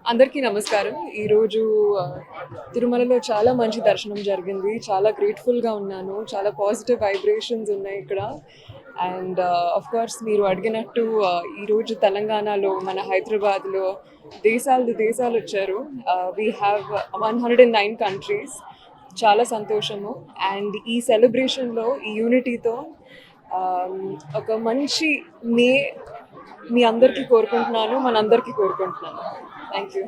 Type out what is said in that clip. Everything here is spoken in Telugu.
అందరికీ నమస్కారం. ఈరోజు తిరుమలలో చాలా మంచి దర్శనం జరిగింది. చాలా గ్రేట్‌ఫుల్‌గా ఉన్నాను. చాలా పాజిటివ్ వైబ్రేషన్స్ ఉన్నాయి ఇక్కడ. అండ్ ఆఫ్‌కోర్స్ మీరు అడిగినట్టు ఈరోజు తెలంగాణలో, మన హైదరాబాద్‌లో దేశాలొచ్చారు. We have 109 countries. చాలా సంతోషము. అండ్ ఈ సెలబ్రేషన్‌లో, ఈ యూనిటీతో ఒక మంచి మే మీ అందరికీ కోరుకుంటున్నాను. మనందరికీ కోరుకుంటున్నాను. Thank you.